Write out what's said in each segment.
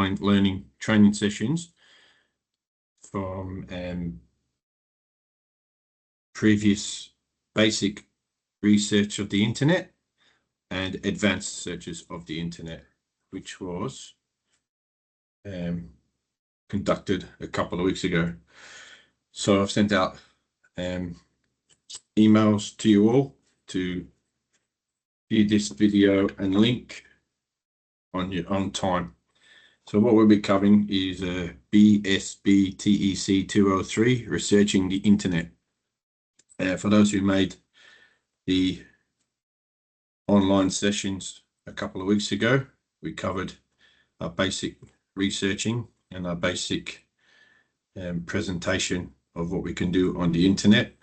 online learning training sessions from previous basic research of the internet and advanced searches of the internet, which was conducted a couple of weeks ago. So I've sent out emails to you all to view this video and link on your own time. So what we'll be covering is BSBTEC203 Researching the Internet. For those who made the online sessions a couple of weeks ago, we covered our basic researching and our basic presentation of what we can do on the internet.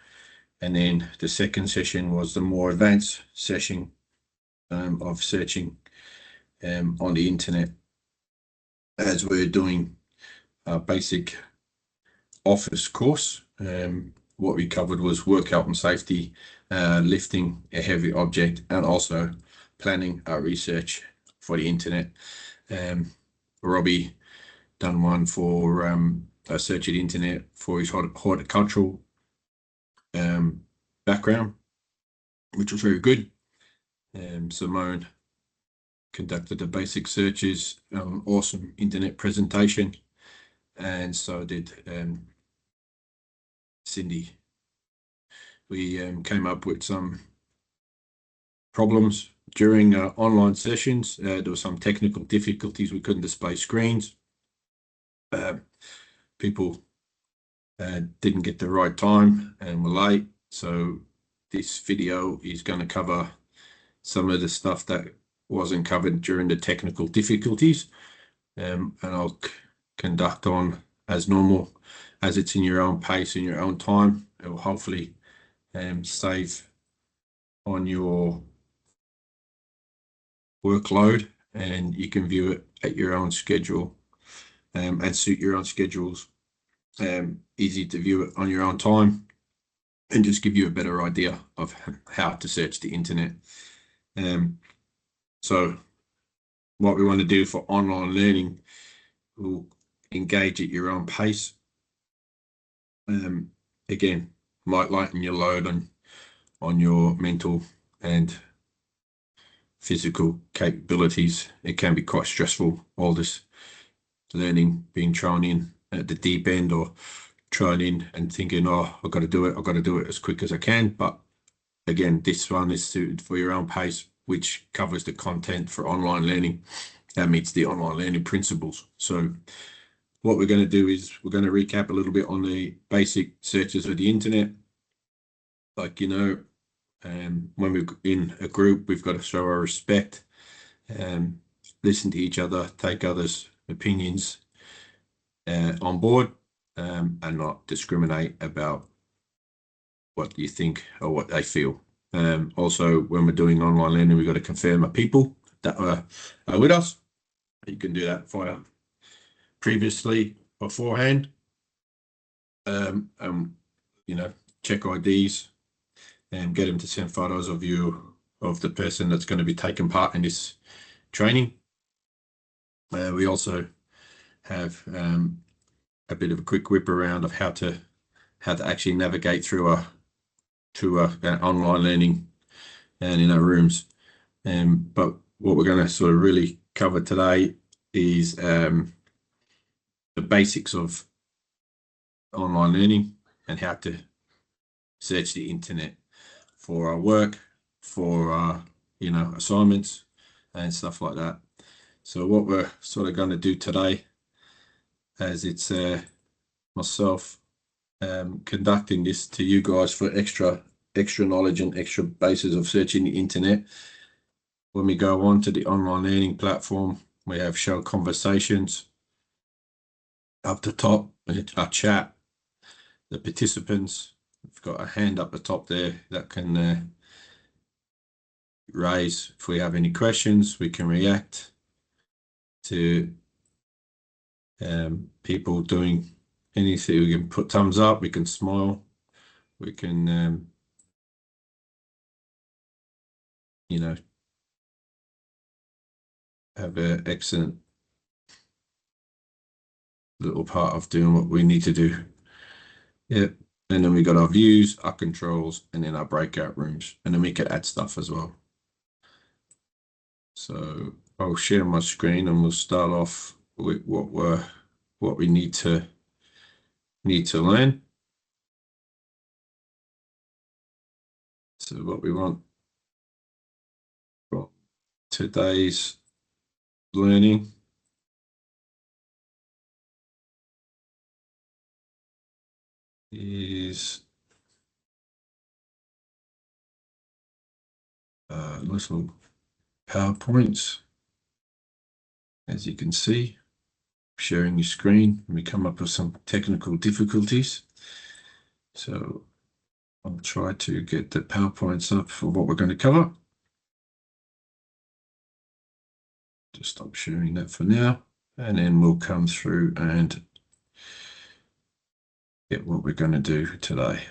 And then the second session was the more advanced session of searching on the internet, as we're doing our basic office course. What we covered was work health and safety, lifting a heavy object, and also planning our research for the internet. Robbie done one for a search of the internet for his horticultural background, which was very good. Simone conducted the basic searches, awesome internet presentation, and so did Cindy. We came up with some problems during online sessions. There were some technical difficulties. We couldn't display screens. People didn't get the right time and were late. So this video is going to cover some of the stuff that wasn't covered during the technical difficulties, and I'll conduct on as normal, as it's in your own pace, in your own time. It will hopefully save on your workload, and you can view it at your own schedule and suit your own schedules. Easy to view it on your own time and just give you a better idea of how to search the internet. So what we want to do for online learning, we'll engage at your own pace. Again, might lighten your load on your mental and physical capabilities. It can be quite stressful, all this learning being thrown in at the deep end, or thrown in and thinking, oh, I've got to do it as quick as I can. But again, this one is suited for your own pace, which covers the content for online learning that meets the online learning principles. So what we're going to do is we're going to recap a little bit on the basic searches of the internet. Like, you know, when we're in a group, we've got to show our respect, listen to each other, take others' opinions on board, and not discriminate about what you think or what they feel. Also, when we're doing online learning, we've got to confirm our people that are with us. You can do that via previously, beforehand, you know, check IDs and get them to send photos of you, of the person that's going to be taking part in this training. We also have a bit of a quick whip around of how to actually navigate through an online learning and in our rooms. But what we're going to sort of really cover today is the basics of online learning and how to search the internet for our work, for our, you know, assignments and stuff like that. So what we're sort of going to do today, as it's myself conducting this to you guys for extra knowledge and extra bases of searching the internet. When we go on to the online learning platform, we have show conversations up the top, our chat, the participants. We've got a hand up the top there that can raise if we have any questions. We can react to people doing anything. We can put thumbs up, we can smile, we can you know, have an excellent little part of doing what we need to do. Yeah. And then we got our views, our controls, and then our breakout rooms. And then we can add stuff as well. So I'll share my screen and we'll start off with what we need to learn. So what we want from today's learning is little PowerPoints. As you can see, sharing your screen, we come up with some technical difficulties. So I'll try to get the PowerPoints up for what we're going to cover. Just stop sharing that for now, and then we'll come through and get what we're going to do today.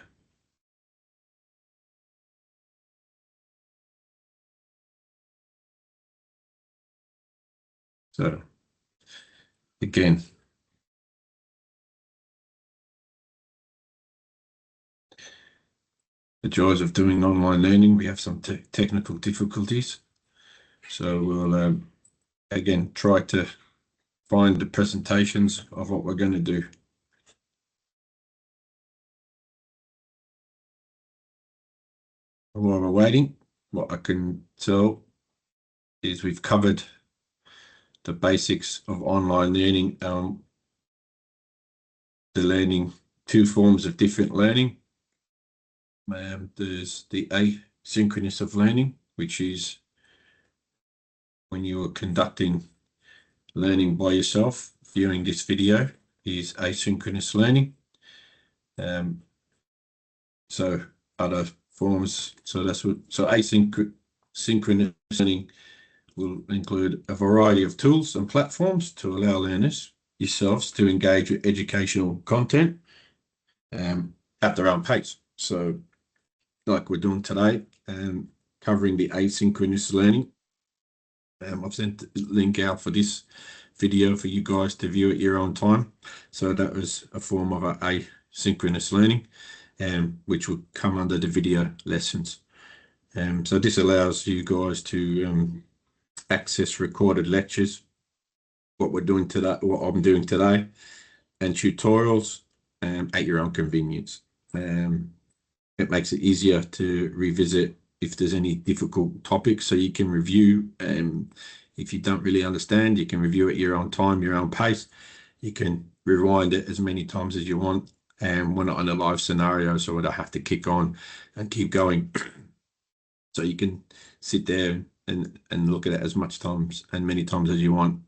So again, the joys of doing online learning, we have some technical difficulties. So we'll again try to find the presentations of what we're going to do. While we're waiting, what I can tell is we've covered the basics of online learning. The learning, two forms of different learning. There's the asynchronous of learning, which is when you are conducting learning by yourself. Viewing this video is asynchronous learning. So other forms, so asynchronous learning will include a variety of tools and platforms to allow learners yourselves to engage with educational content at their own pace. So like we're doing today, covering the asynchronous learning. I've sent the link out for this video for you guys to view at your own time. So that was a form of asynchronous learning, which will come under the video lessons. So this allows you guys to access recorded lectures, what we're doing today, what I'm doing today, and tutorials at your own convenience. It makes it easier to revisit if there's any difficult topics, so you can review. If you don't really understand, you can review at your own time, your own pace. You can rewind it as many times as you want. And we're not in a live scenario, so we don't have to kick on and keep going. So you can sit there and look at it as much times and many times as you want,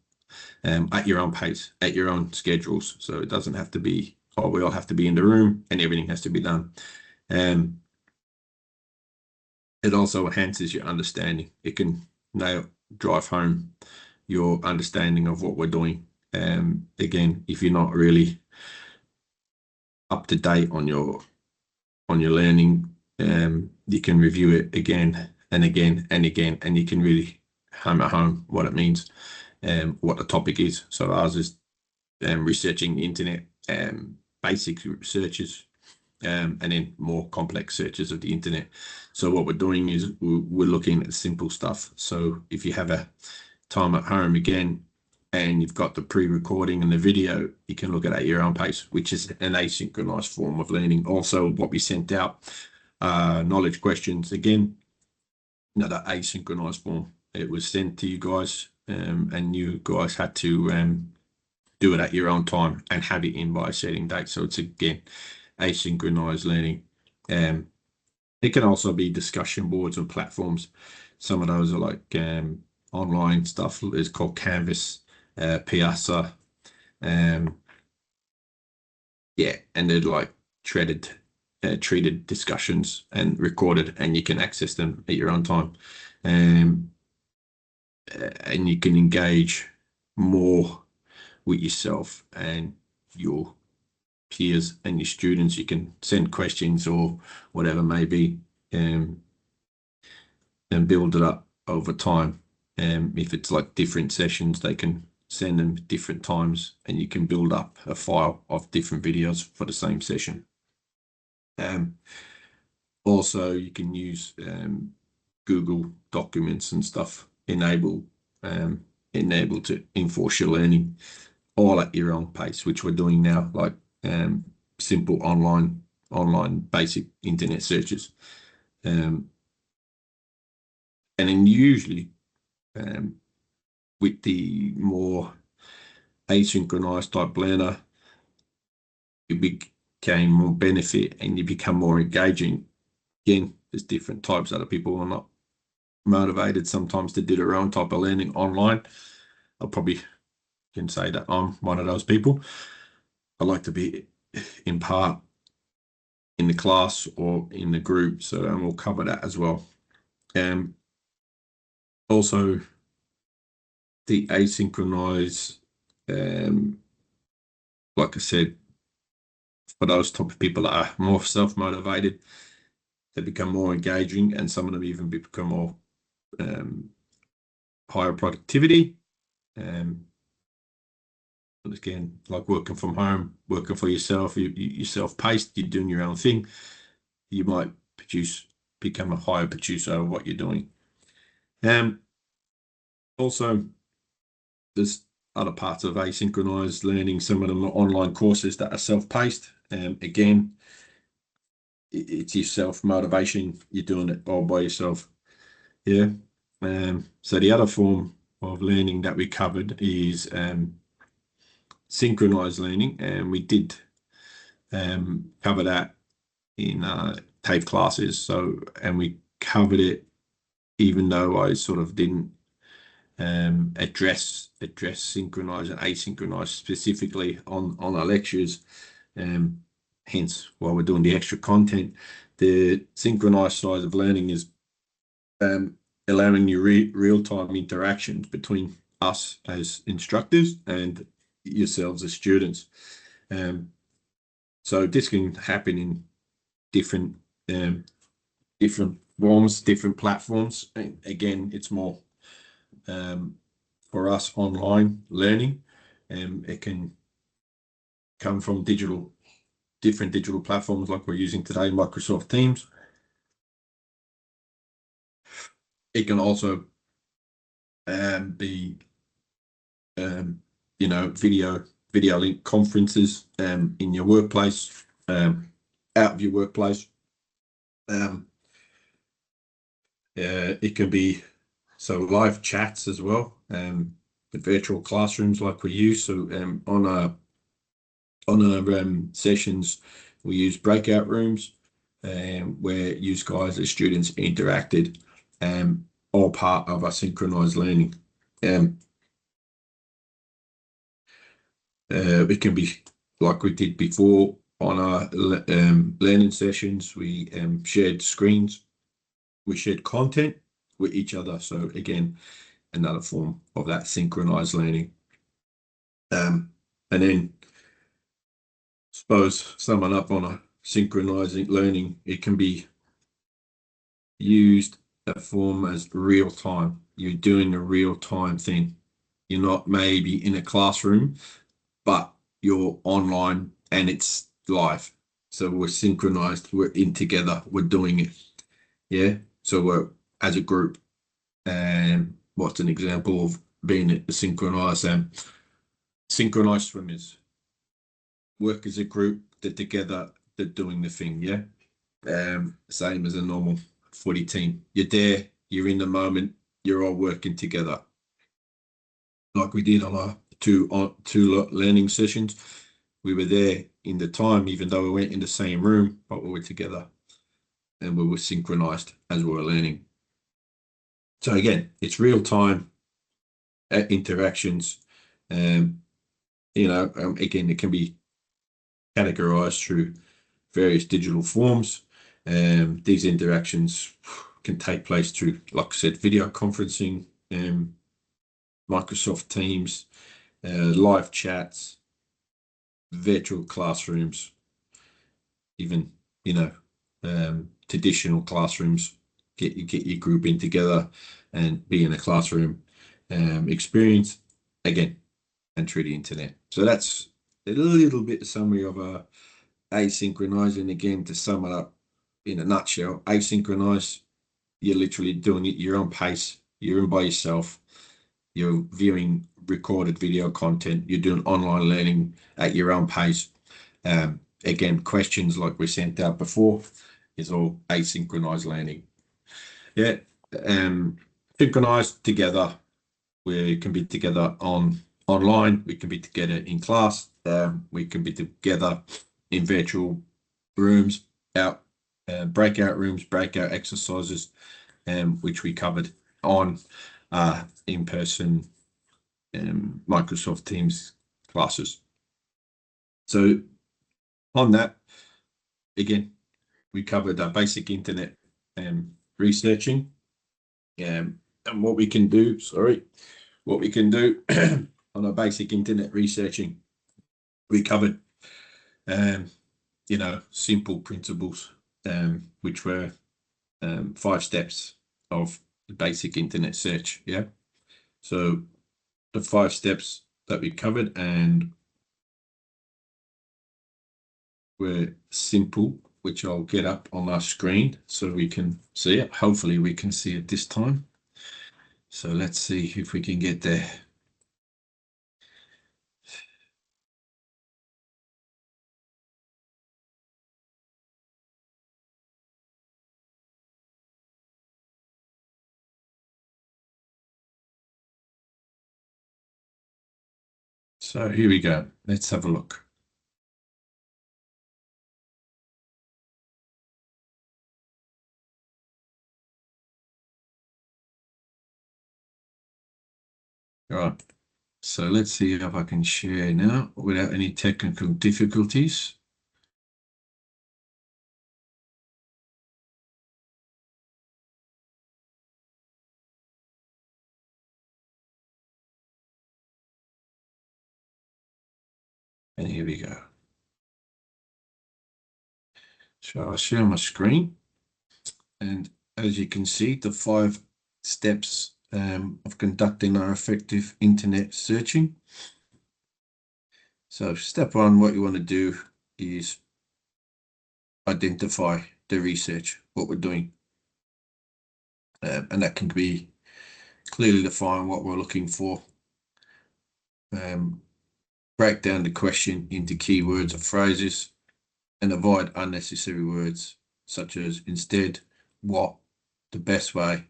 at your own pace, at your own schedules. So it doesn't have to be, oh, we all have to be in the room and everything has to be done. It also enhances your understanding. It can now drive home your understanding of what we're doing. Again, if you're not really up to date on your learning, you can review it again and again and again, and you can really hammer home what it means, what the topic is. So ours is researching the internet, basic searches, and then more complex searches of the internet. So what we're doing is we're looking at simple stuff. So if you have a time at home again, and you've got the pre-recording and the video, you can look at your own pace, which is an asynchronous form of learning. Also, what we sent out, knowledge questions, again, another asynchronous form. It was sent to you guys, and you guys had to do it at your own time and have it in by a setting date. So it's, again, asynchronous learning. It can also be discussion boards and platforms. Some of those are like online stuff. It's called Canvas, Piazza, yeah, and they're like treated discussions and recorded, and you can access them at your own time, and you can engage more with yourself and your peers and your students. You can send questions or whatever may be, and build it up over time. If it's like different sessions, they can send them different times, and you can build up a file of different videos for the same session. Also, you can use Google Documents and stuff, enable to enforce your learning all at your own pace, which we're doing now, like simple online basic internet searches. And then usually with the more asynchronous type learner, you became more benefit and you become more engaging. Again, there's different types. Other people are not motivated sometimes to do their own type of learning online. I probably can say that I'm one of those people. I like to be in part in the class or in the group, so we'll cover that as well. Also, the asynchronous, like I said, for those type of people that are more self-motivated, they become more engaging, and some of them even become more higher productivity. Again, like working from home, working for yourself, you're self-paced, you're doing your own thing, you might become a higher producer of what you're doing. Also, there's other parts of asynchronous learning. Some of them are online courses that are self-paced. Again, it's your self-motivation. You're doing it all by yourself. Yeah. So the other form of learning that we covered is synchronized learning, and we did cover that in TAFE classes. So, and we covered it even though I sort of didn't address synchronized and asynchronized specifically on our lectures. Hence why we're doing the extra content. The synchronized side of learning is allowing you real-time interactions between us as instructors and yourselves as students. So this can happen in different forms, different platforms. And again, it's more for us online learning. It can come from different digital platforms like we're using today, Microsoft Teams. It can also be video link conferences in your workplace, out of your workplace. It can be live chats as well, the virtual classrooms like we use. So on our sessions, we use breakout rooms where you guys as students interacted, all part of our synchronized learning. It can be like we did before on our learning sessions. We shared screens, we shared content with each other. So again, another form of that synchronized learning. And then suppose summing up on a synchronizing learning, it can be used that form as real time. You're doing a real time thing. You're not maybe in a classroom, but you're online and it's live. So we're synchronized, we're in together, we're doing it. Yeah. So we're as a group. And what's an example of being a synchronized swimmers? Work as a group, they're together, they're doing the thing. Yeah. Same as a normal footy team. You're there, you're in the moment, you're all working together. Like we did on our two learning sessions. We were there in the time, even though we weren't in the same room, but we were together and we were synchronized as we were learning. So again, it's real time interactions. Again, it can be categorized through various digital forms. These interactions can take place through, like I said, video conferencing, Microsoft Teams, live chats, virtual classrooms, even traditional classrooms. Get your group in together and be in a classroom experience. Again, and through the internet. So that's a little bit of summary of asynchronous. And again, to sum it up in a nutshell, asynchronous, you're literally doing it your own pace. You're in by yourself. You're viewing recorded video content. You're doing online learning at your own pace. Again, questions like we sent out before is all asynchronous learning. Yeah. Synchronized together. We can be together online. We can be together in class. We can be together in virtual rooms, breakout rooms, breakout exercises, which we covered on in-person Microsoft Teams classes. So on that, again, we covered basic internet researching, and what we can do, on our basic internet researching. We covered, simple principles, which were 5 steps of the basic internet search. Yeah. So the 5 steps that we covered and were simple, which I'll get up on our screen so we can see it. Hopefully we can see it this time. So let's see if we can get there. So here we go. Let's have a look. All right. So let's see if I can share now without any technical difficulties. And here we go. So I'll share my screen. And as you can see, the 5 steps of conducting our effective internet searching. So step 1, what you want to do is identify the research, what we're doing. And that can be clearly define what we're looking for. Break down the question into keywords or phrases and avoid unnecessary words such as instead, what, the best way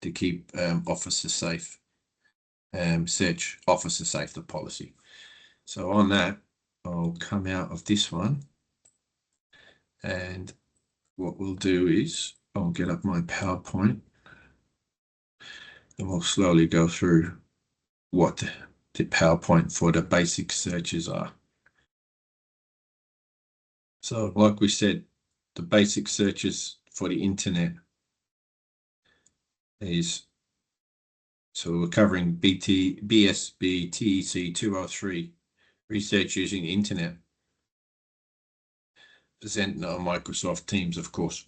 to keep officers safe. Search officer safety policy. So on that, I'll come out of this one, and what we'll do is I'll get up my PowerPoint and we'll slowly go through what the PowerPoint for the basic searches are. So like we said, the basic searches for the internet is, so we're covering BSBTEC203 Research using the internet, presented on Microsoft Teams, of course.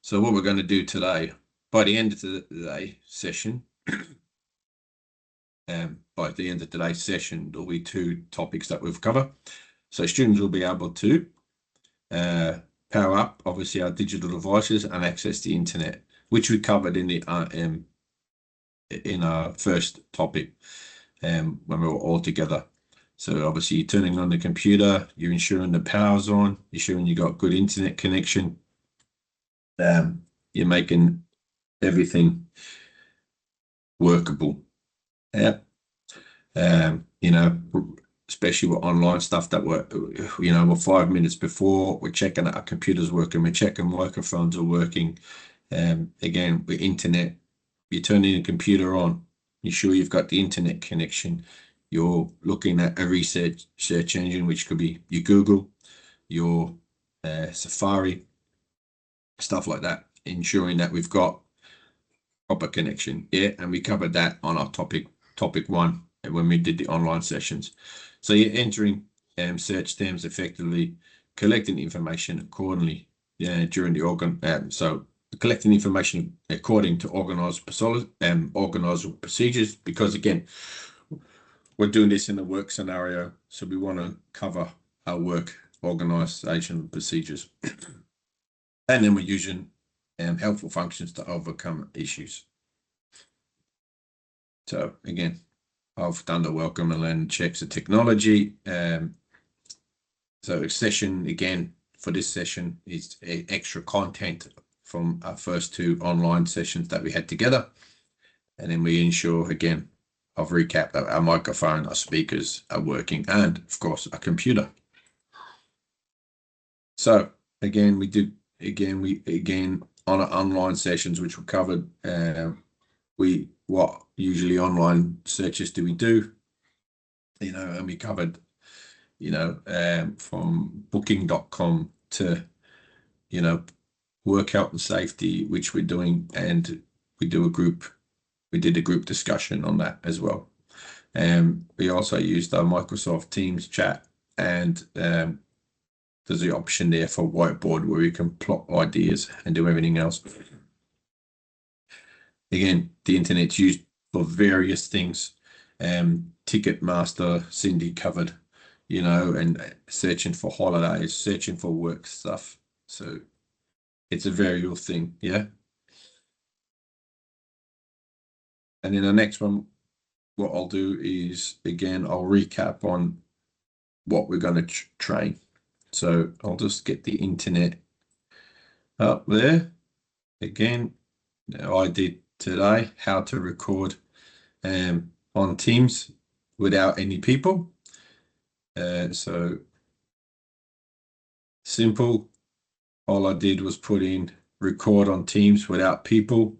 So what we're going to do today, by the end of today's session, there'll be 2 topics that we've covered. So students will be able to power up, obviously, our digital devices and access the internet, which we covered in the in our first topic when we were all together. So obviously you're turning on the computer, you're ensuring the power's on, you're ensuring you got good internet connection. You're making everything workable. Yeah. Especially with online stuff that we're 5 minutes before, we're checking that our computer's working, we're checking microphones are working. Again, with internet, you're turning the computer on, you're sure you've got the internet connection. You're looking at a research search engine, which could be your Google, your Safari, stuff like that, ensuring that we've got proper connection. Yeah, and we covered that on our topic 1 when we did the online sessions. So you're entering search terms effectively, collecting information accordingly during the so collecting information according to organized procedures, because again, we're doing this in a work scenario, so we want to cover our work organization procedures. And then we're using helpful functions to overcome issues. So again, I've done the welcome and learn checks of technology. So session, again, for this session is extra content from our first 2 online sessions that we had together. And then we ensure, again, I've recapped that our microphone, our speakers are working, and of course, our computer. So again, we did, again, on our online sessions, which were covered, what usually online searches do we do? And we covered, from booking.com to, work health and safety, which we're doing, and we did a group discussion on that as well. We also used our Microsoft Teams chat, and there's the option there for whiteboard where we can plot ideas and do everything else. Again, the internet's used for various things. Ticketmaster, Cindy covered, and searching for holidays, searching for work stuff. So it's a very real thing, yeah. And then the next one, what I'll do is, again, I'll recap on what we're going to train. So I'll just get the internet up there. Again, I did today how to record on Teams without any people. So simple. All I did was put in record on Teams without people,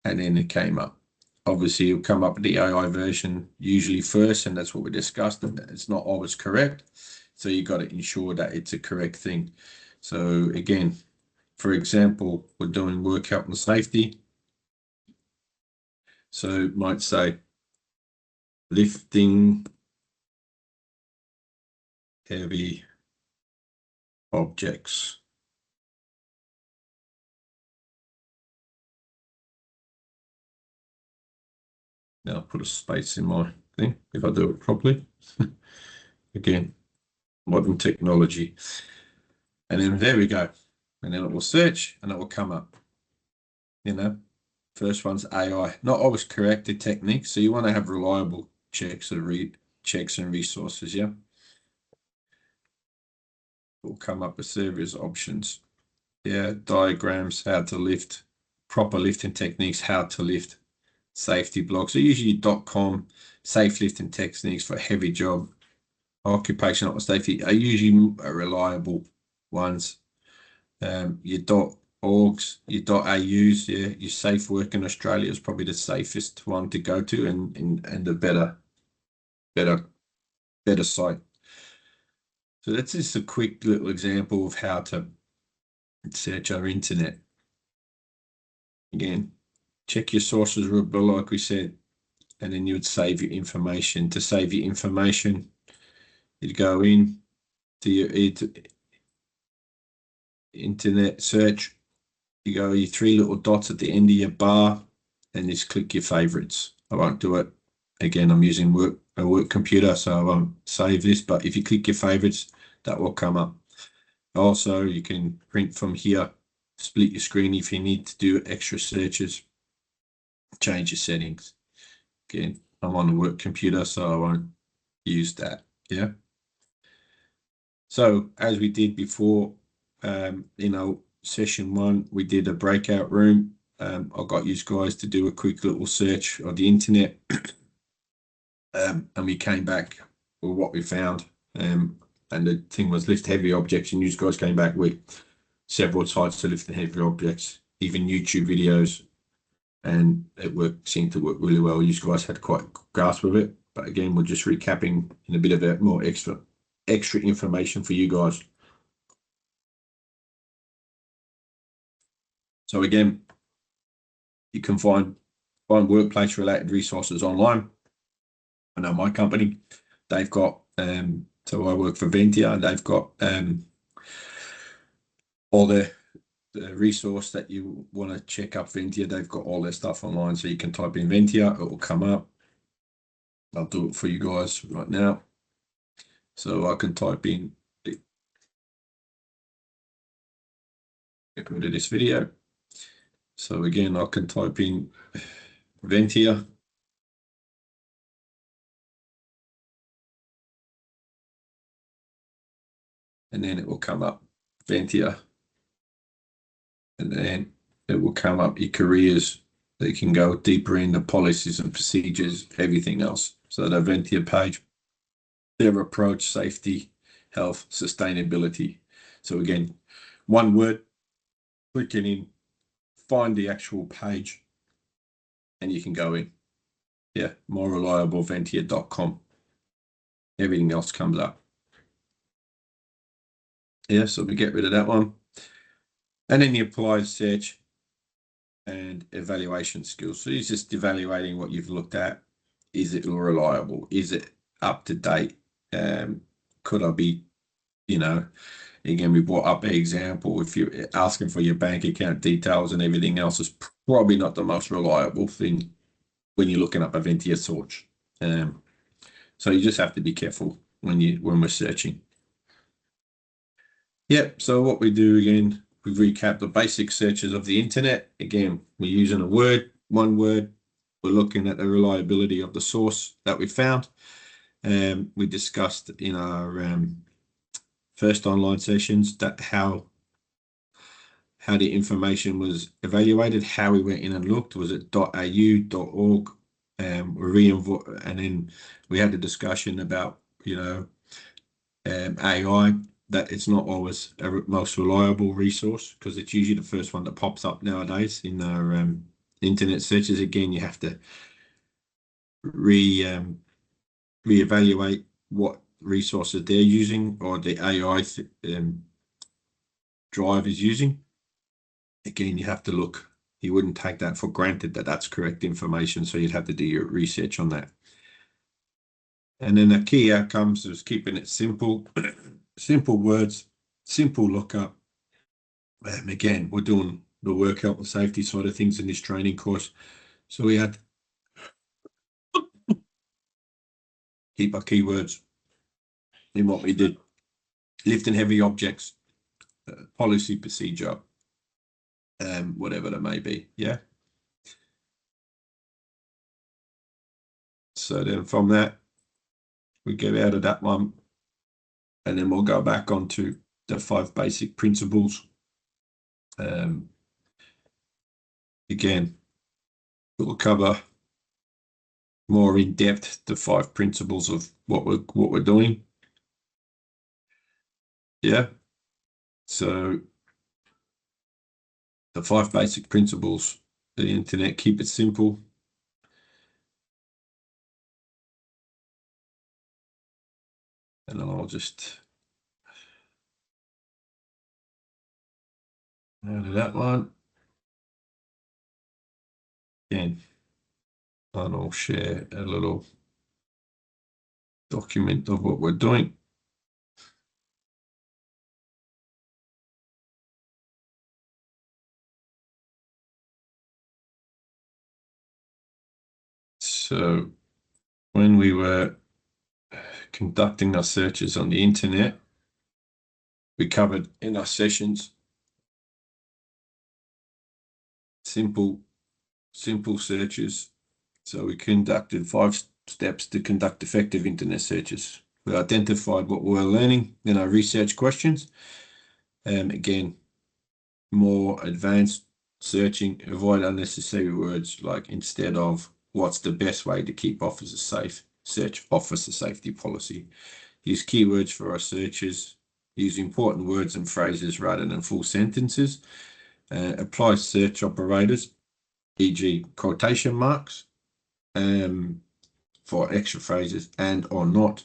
and then it came up. Obviously, it'll come up with the AI version usually first, and that's what we discussed. And it's not always correct, so you got to ensure that it's a correct thing. So again, for example, we're doing work health and safety. So it might say lifting heavy objects. Now I'll put a space in my thing if I do it properly. Again, modern technology. And then there we go. And then it will search and it will come up. First one's AI. Not always correct, the technique. So you want to have reliable checks and resources, yeah? It will come up with various options. Yeah, diagrams, how to lift, proper lifting techniques, how to lift, safety blogs. So usually .com, safe lifting techniques for a heavy job, occupational safety are usually reliable ones. Your .orgs, your .aus, yeah, your Safe Work in Australia is probably the safest one to go to, and a better site. So that's just a quick little example of how to search our internet. Again, check your sources, like we said, and then you would save your information. To save your information, you'd go in to your internet search. You go your 3 little dots at the end of your bar, and just click your favorites. I won't do it. Again, I'm using a work computer, so I won't save this, but if you click your favorites, that will come up. Also, you can print from here, split your screen if you need to do extra searches, change your settings. Again, I'm on a work computer, so I won't use that, yeah? So as we did before, session 1, we did a breakout room. I got you guys to do a quick little search of the internet, and we came back with what we found. And the thing was lift heavy objects, and you guys came back with several sites to lift the heavy objects, even YouTube videos, and it seemed to work really well. You guys had quite a grasp of it, but again, we're just recapping in a bit of a more extra information for you guys. So again, you can find workplace related resources online. I know my company, they've got, so I work for Ventia, and they've got all the resource that you want to check up Ventia. They've got all their stuff online, so you can type in Ventia, it will come up. I'll do it for you guys right now. So I can type in, get rid of this video. So again, I can type in Ventia. And then it will come up Ventia. And then it will come up your careers. They can go deeper into policies and procedures, everything else. So the Ventia page, their approach, safety, health, sustainability. So again, one word, clicking in, find the actual page, and you can go in. Yeah, morereliableventia.com. Everything else comes up. Yeah, so we get rid of that one. And then the applied search and evaluation skills. So it's just evaluating what you've looked at. Is it reliable? Is it up to date? Could I be, again, we brought up an example. If you're asking for your bank account details and everything else, is probably not the most reliable thing when you're looking up a Ventia search. So you just have to be careful when we're searching. Yep. So what we do again, we recap the basic searches of the internet. Again, we're using one word. We're looking at the reliability of the source that we found. We discussed in our first online sessions that how the information was evaluated, how we went in and looked. Was it .au, .org, and then we had a discussion about AI, that it's not always a most reliable resource because it's usually the first one that pops up nowadays in our internet searches. Again, you have to reevaluate what resources they're using or the AI drive is using. Again, you have to look. You wouldn't take that for granted that that's correct information, so you'd have to do your research on that. And then the key outcomes is keeping it simple, simple words, simple lookup. Again, we're doing the work, health and safety side of things in this training course. So we had keep our keywords in what we did. Lifting heavy objects, policy, procedure, whatever that may be. Yeah. So then from that, we get out of that one, and then we'll go back onto the 5 basic principles. Again, we'll cover more in depth the 5 principles of what we're doing. Yeah. So the 5 basic principles of the internet: keep it simple. And then I'll just out of that one. Again, and I'll share a little document of what we're doing. So when we were conducting our searches on the internet, we covered in our sessions simple searches. So we conducted 5 steps to conduct effective internet searches. We identified what we were learning in our research questions. Again, more advanced searching, avoid unnecessary words like instead of what's the best way to keep officers safe, search officer safety policy. Use keywords for our searches. Use important words and phrases rather than full sentences. Apply search operators, e.g. quotation marks, for extra phrases and or not.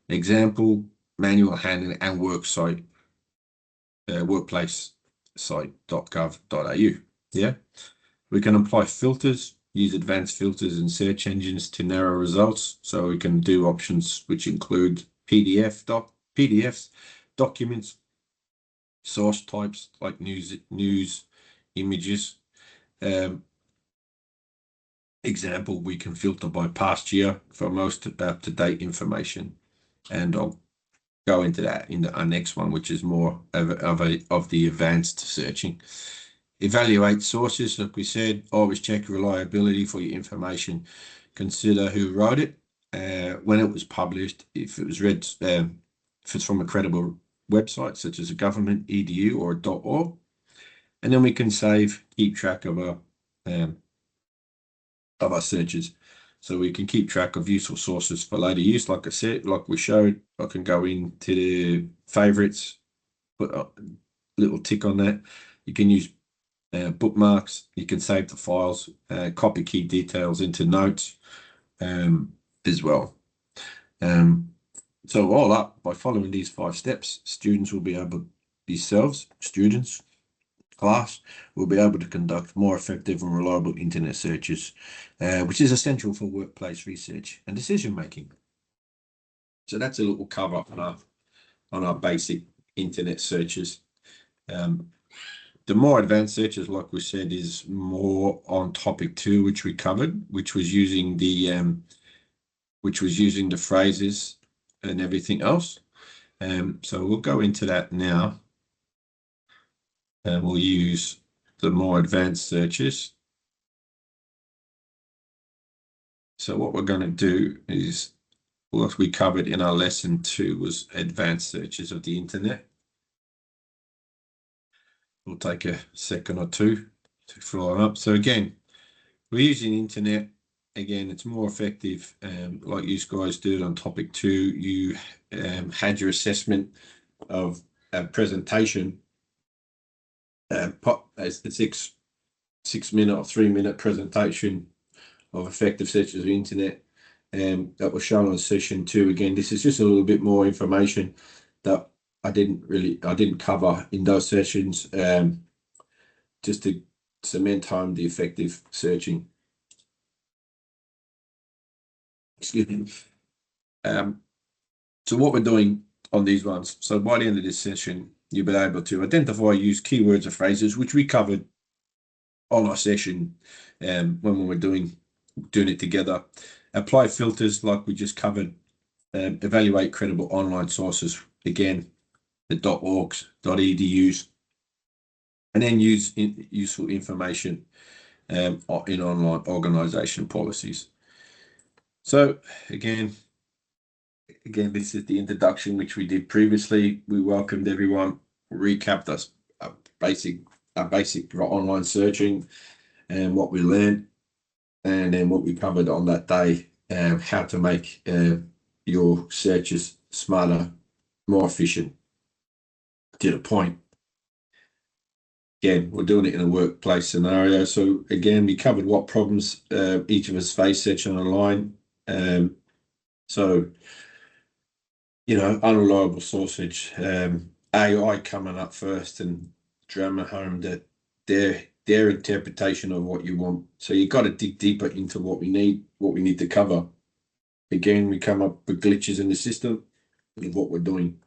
Example, manual handling and workplace site.gov.au. Yeah, we can apply filters, use advanced filters in search engines to narrow results. So we can do options which include PDFs, documents, source types like news, images. example, we can filter by past year for most up-to-date information, and I'll go into that in our next one, which is more of the advanced searching. Evaluate sources, like we said. Always check reliability for your information. Consider who wrote it, when it was published, if it was read, if it's from a credible website such as a government, edu, or a .org. And then we can keep track of our searches, so we can keep track of useful sources for later use. Like I said, like we showed, I can go into the favorites, put a little tick on that. You can use bookmarks. You can save the files, copy key details into notes as well. So all up, by following these 5 steps, students will be able, class will be able to conduct more effective and reliable internet searches, which is essential for workplace research and decision making. So that's a little cover on our basic internet searches. The more advanced searches, like we said, is more on topic 2, which we covered, which was using the phrases and everything else. So we'll go into that now, and we'll use the more advanced searches. So what we're going to do is, what we covered in our lesson 2 was advanced searches of the internet. We'll take a second or two to fill it up. So again, we're using internet. Again, it's more effective, like you guys did on topic 2. You had your assessment of a presentation, as the 6-minute or 3-minute presentation of effective searches of the internet, that was shown on session 2. Again, this is just a little bit more information that I didn't cover in those sessions, just to cement home the effective searching. Excuse me. So what we're doing on these ones, so by the end of this session, you'll be able to identify, use keywords or phrases, which we covered on our session when we were doing it together. Apply filters, like we just covered. Evaluate credible online sources, again, the .orgs, .edus, and then use useful information in online organization policies. So again, this is the introduction which we did previously. We welcomed everyone, recapped us basic online searching and what we learned, and then what we covered on that day, how to make your searches smarter, more efficient, to the point. Again, we're doing it in a workplace scenario. So again, we covered what problems each of us face searching online. So, unreliable sources, AI coming up first and drama home that their interpretation of what you want. So you've got to dig deeper into what we need to cover. Again, we come up with glitches in the system of what we're doing.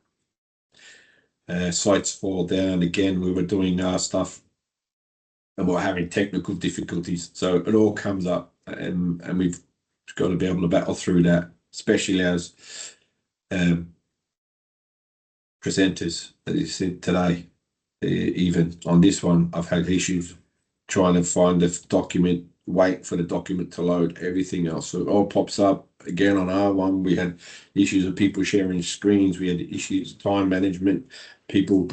Sites fall down. Again, we were doing our stuff and we're having technical difficulties. So it all comes up, and we've got to be able to battle through that, especially as presenters, as you said today. Even on this one, I've had issues trying to find the document, wait for the document to load, everything else. So it all pops up. Again, on our one, we had issues of people sharing screens. We had issues of time management, people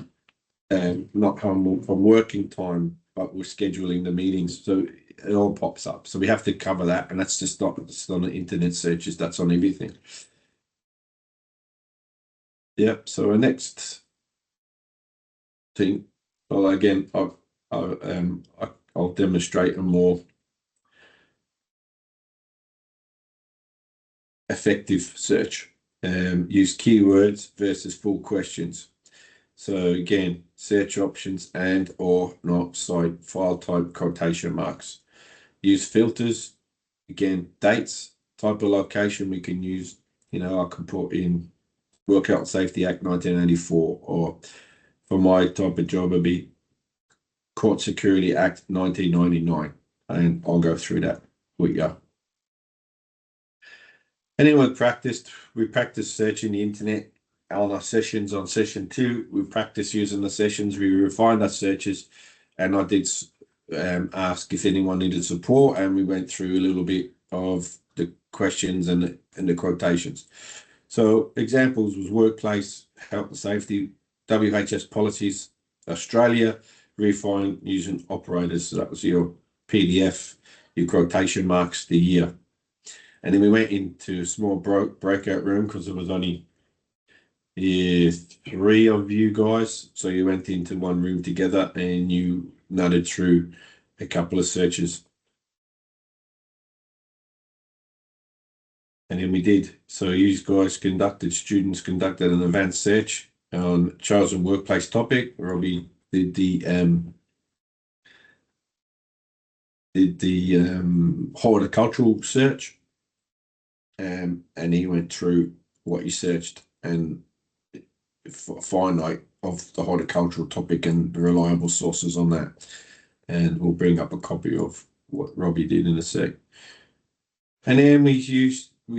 not home from working time, but we're scheduling the meetings. So it all pops up. So we have to cover that. And that's just not on the internet searches, that's on everything. Yeah, so our next thing, well, again, I'll demonstrate a more effective search. Use keywords versus full questions. So again, search options and or not cite file type quotation marks. Use filters. Again, dates, type of location we can use. I can put in Work Health and Safety Act 1984, or for my type of job, it'd be Court Security Act 1999, and I'll go through that. with you. And then we practiced searching the internet on our sessions. On session 2, we practiced using the sessions, we refined our searches, and I did ask if anyone needed support, and we went through a little bit of the questions and the quotations. So examples was workplace, health and safety, WHS policies, Australia, refine using operators. So that was your PDF, your quotation marks, the year. And then we went into a small breakout room because there was only 3 of you guys. So you went into one room together and you nutted through a couple of searches. And then we did. So you guys students conducted an advanced search on chosen workplace topic. Robbie did the horticultural search. And he went through what he searched and finite of the horticultural topic and the reliable sources on that. And we'll bring up a copy of what Robbie did in a sec. And then we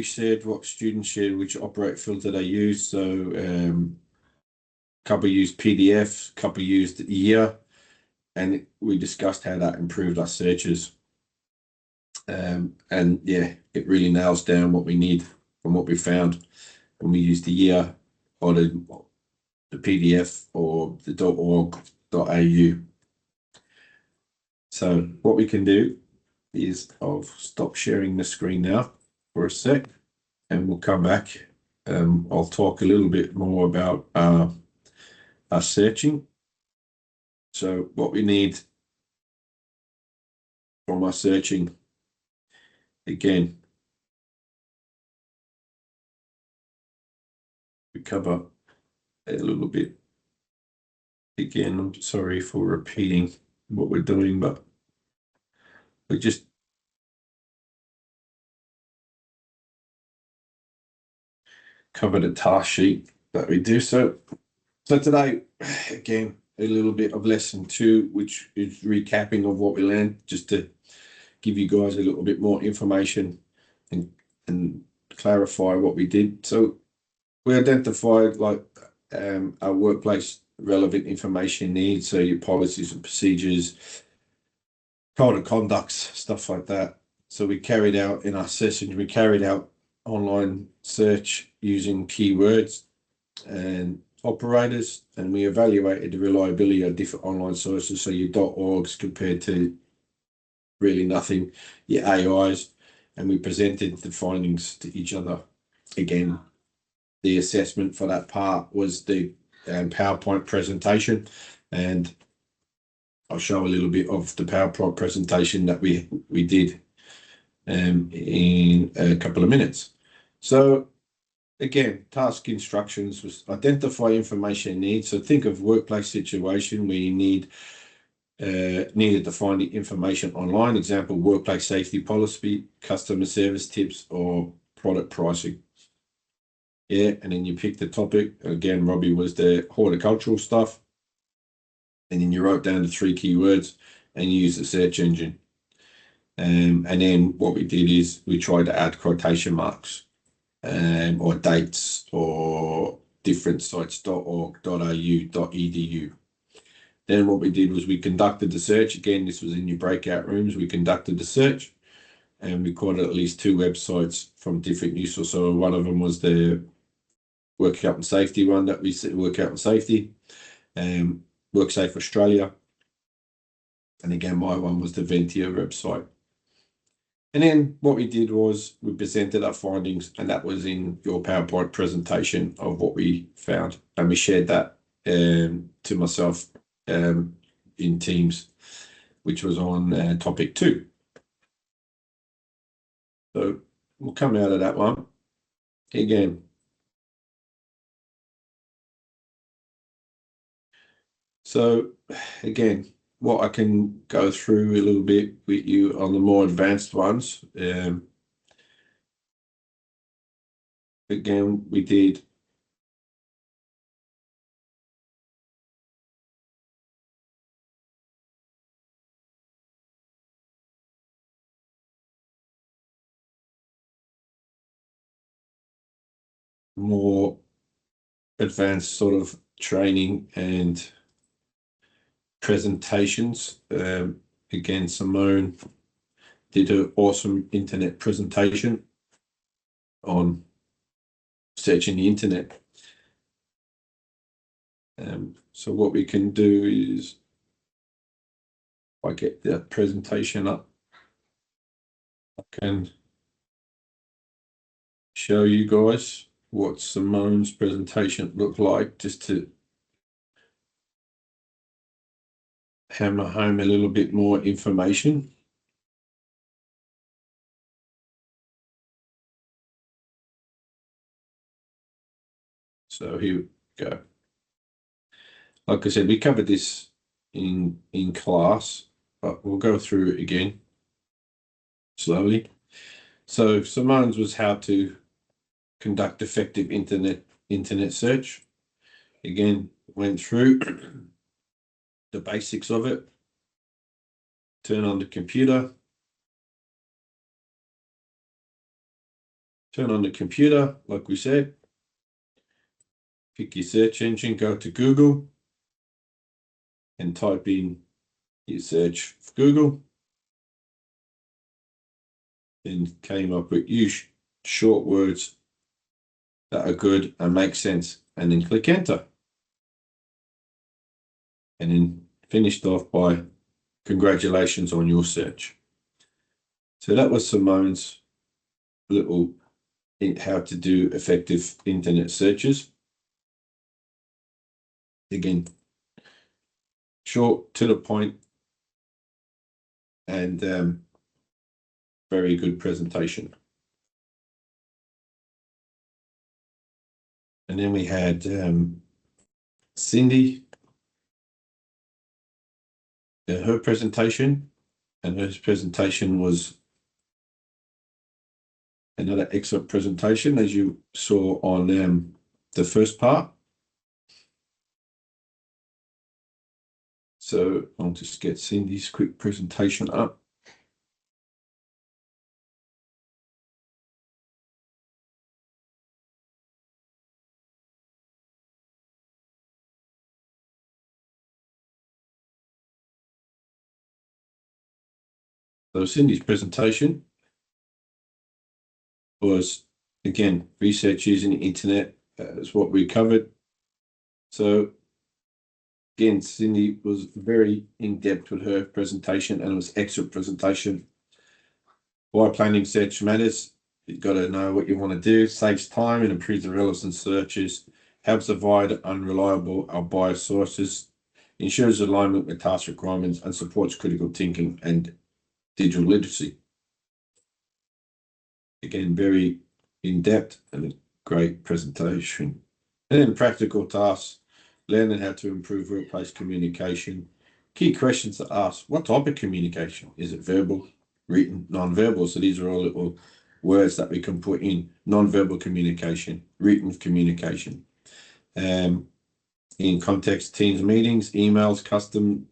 shared what students shared, which operate filter they use. So couple used PDF, couple used year, and we discussed how that improved our searches. And yeah, it really nails down what we need from what we found when we use the year or the PDF or the .org.au. So what we can do is I'll stop sharing the screen now for a sec, and we'll come back. I'll talk a little bit more about our searching. So what we need from our searching, again, we cover a little bit. Again, I'm sorry for repeating what we're doing, but we just covered a task sheet that we do. So today, again, a little bit of lesson 2, which is recapping of what we learned, just to give you guys a little bit more information and clarify what we did. So we identified like our workplace relevant information needs, so your policies and procedures, code of conducts, stuff like that. So we carried out in our sessions, we carried out online search using keywords and operators, and we evaluated the reliability of different online sources. So your .orgs compared to really nothing, your AIs, and we presented the findings to each other. Again, the assessment for that part was the PowerPoint presentation, and I'll show a little bit of the PowerPoint presentation that we did in a couple of minutes. So again, task instructions was identify information needs. So think of workplace situation where you needed to find the information online. Example, workplace safety policy, customer service tips, or product pricing. Yeah, and then you pick the topic. Again, Robbie was the horticultural stuff. And then you wrote down the 3 keywords and you use the search engine. And then what we did is we tried to add quotation marks or dates or different sites, .org.au.edu. Then what we did was we conducted the search. Again, this was in your breakout rooms. We conducted the search and we caught at least 2 websites from different users. So one of them was the Work Health and Safety one that we said, Work Health and Safety, WorkSafe Australia. And again, my one was the Ventia website. And then what we did was we presented our findings, and that was in your PowerPoint presentation of what we found. And we shared that to myself in Teams, which was on topic 2. So we'll come out of that one. Again, so again, what I can go through a little bit with you on the more advanced ones. Again, we did more advanced sort of training and presentations. Again, Simone did an awesome internet presentation on searching the internet. So what we can do is, if I get that presentation up, I can show you guys what Simone's presentation looked like, just to hammer home a little bit more information. So here we go. Like I said, we covered this in class, but we'll go through it again slowly. So Simone's was how to conduct effective internet search. Again, went through the basics of it. Turn on the computer. Turn on the computer, like we said. Pick your search engine, go to Google, and type in your search for Google. Then came up with use short words that are good and make sense, and then click enter. And then finished off by congratulations on your search. So that was Simone's little how to do effective internet searches. Again, short, to the point, and very good presentation. And then we had Cindy, her presentation, and her presentation was another excellent presentation, as you saw on the first part. So I'll just get Cindy's quick presentation up. So Cindy's presentation was, again, research using the internet is what we covered. So again, Cindy was very in-depth with her presentation, and it was excellent presentation. Why planning search matters. You've got to know what you want to do, saves time and improves the relevance in searches, helps avoid unreliable or biased sources, ensures alignment with task requirements, and supports critical thinking and digital literacy. Again, very in-depth and a great presentation. And then practical tasks, learning how to improve workplace communication. Key questions to ask: what type of communication? Is it verbal, written, non-verbal? So these are all little words that we can put in: non-verbal communication, written communication. In context, Teams meetings, emails,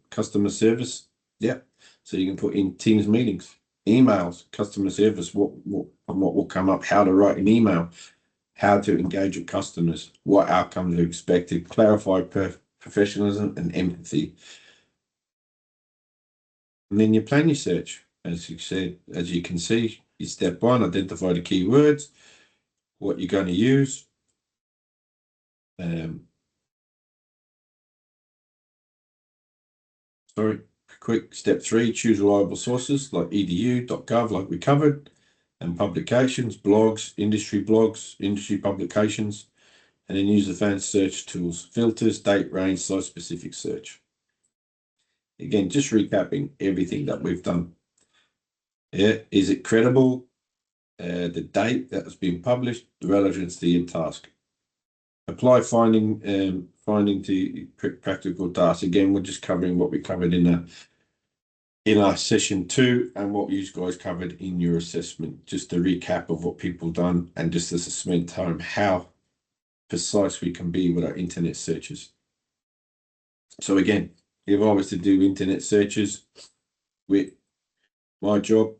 customer service. Yeah. So you can put in Teams meetings, emails, customer service, what will come up, how to write an email, how to engage with customers, what outcomes are expected, clarify professionalism and empathy. And then you plan your search. As you said, as you can see, you step one, identify the keywords, what you're going to use. Quick step three, choose reliable sources like edu.gov, like we covered, and publications, blogs, industry publications, and then use advanced search tools, filters, date, range, site specific search. Again, just recapping everything that we've done. Yeah, is it credible? The date that has been published, the relevance to your task. Apply finding to practical tasks. Again, we're just covering what we covered in our session 2 and what you guys covered in your assessment. Just a recap of what people done, and just as a cement home how precise we can be with our internet searches. So again, if I was to do internet searches with my job,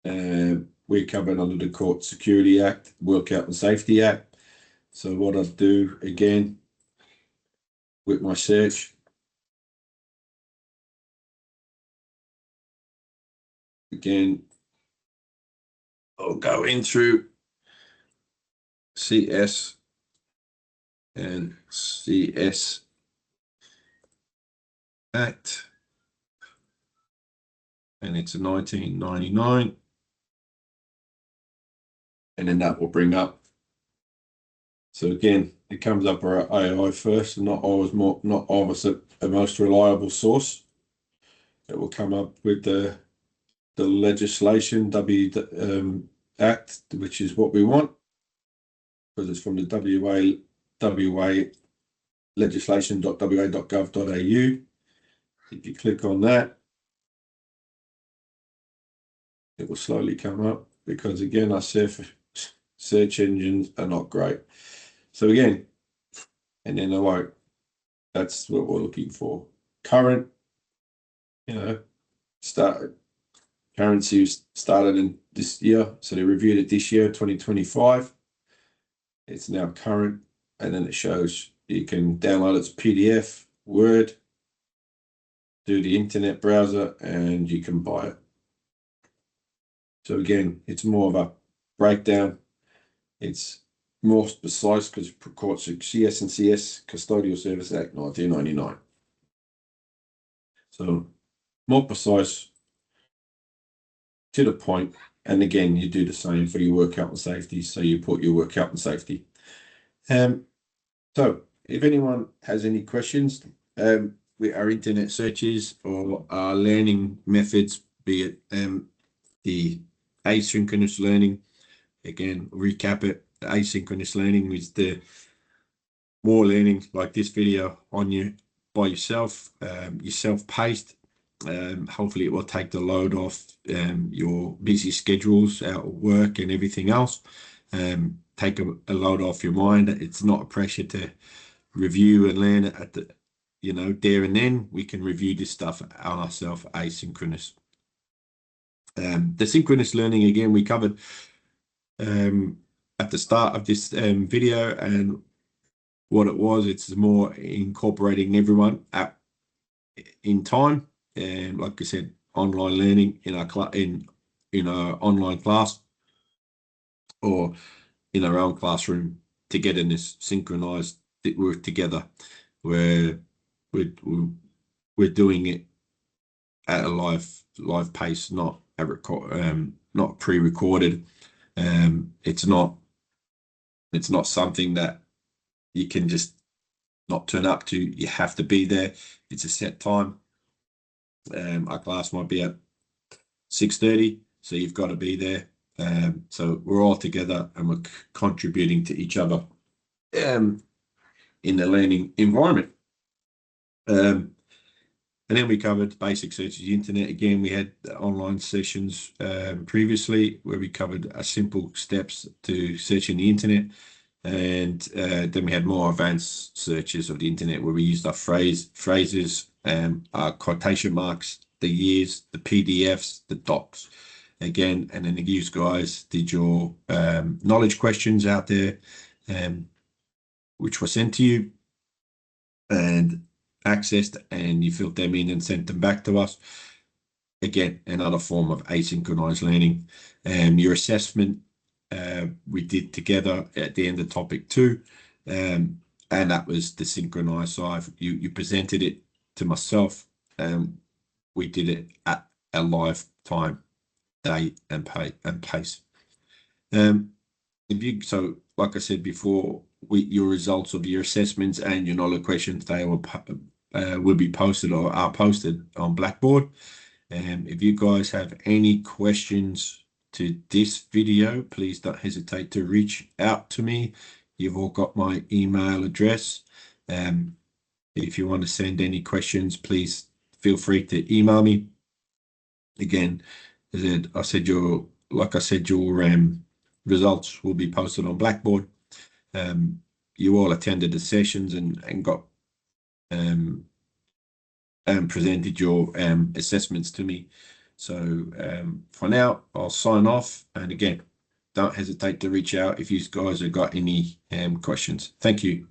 we're covered under the Court Security Act, Work Health and Safety Act, So what I'll do again with my search, again, I'll go in through CS and CS Act, and it's a 1999, and then that will bring up. So again, it comes up our AI first, and not always a most reliable source. It will come up with the legislation Act, which is what we want, because it's from the WA legislation.wa.gov.au. If you click on that, it will slowly come up, because again, our search engines are not great. So again, and then I won't. That's what we're looking for. Current, currency started in this year, so they reviewed it this year, 2025. It's now current, and then it shows you can download its PDF, Word, do the internet browser, and you can buy it. So again, it's more of a breakdown. It's more precise because it records CS and CS Custodial Service Act 1999. So more precise, to the point. And again, you do the same for your work health and safety. So you put your work health and safety. So if anyone has any questions with our internet searches or our learning methods, be it the asynchronous learning, again, recap it. The asynchronous learning is the more learning like this video on you by yourself, self-paced. Hopefully it will take the load off your busy schedules out of work and everything else. Take a load off your mind. It's not a pressure to review and learn it at the, there and then. We can review this stuff on ourselves asynchronous. The synchronous learning, again, we covered at the start of this video, and what it was, it's more incorporating everyone in time, and like I said, online learning in our online class or in our own classroom, togetherness, synchronized work together, where we're doing it at a live pace, not not pre-recorded. It's not something that you can just not turn up to. You have to be there. It's a set time. Our class might be at 6:30, so you've got to be there. So we're all together and we're contributing to each other in the learning environment. And then we covered basic search of the internet. Again, we had online sessions previously where we covered simple steps to searching the internet. And then we had more advanced searches of the internet where we used our phrases, our quotation marks, the years, the PDFs, the docs. Again, and then you guys did your knowledge questions out there, which were sent to you and accessed, and you filled them in and sent them back to us. Again, another form of asynchronous learning. Your assessment we did together at the end of topic 2, and that was the synchronized side. You presented it to myself, and we did it at a live time, date, and pace. So like I said before, your results of your assessments and your knowledge questions, they will be posted or are posted on Blackboard. If you guys have any questions to this video, please don't hesitate to reach out to me. You've all got my email address. If you want to send any questions, please feel free to email me. Again, I said your results will be posted on Blackboard. You all attended the sessions and got presented your assessments to me. So for now, I'll sign off. And again, don't hesitate to reach out if you guys have got any questions. Thank you.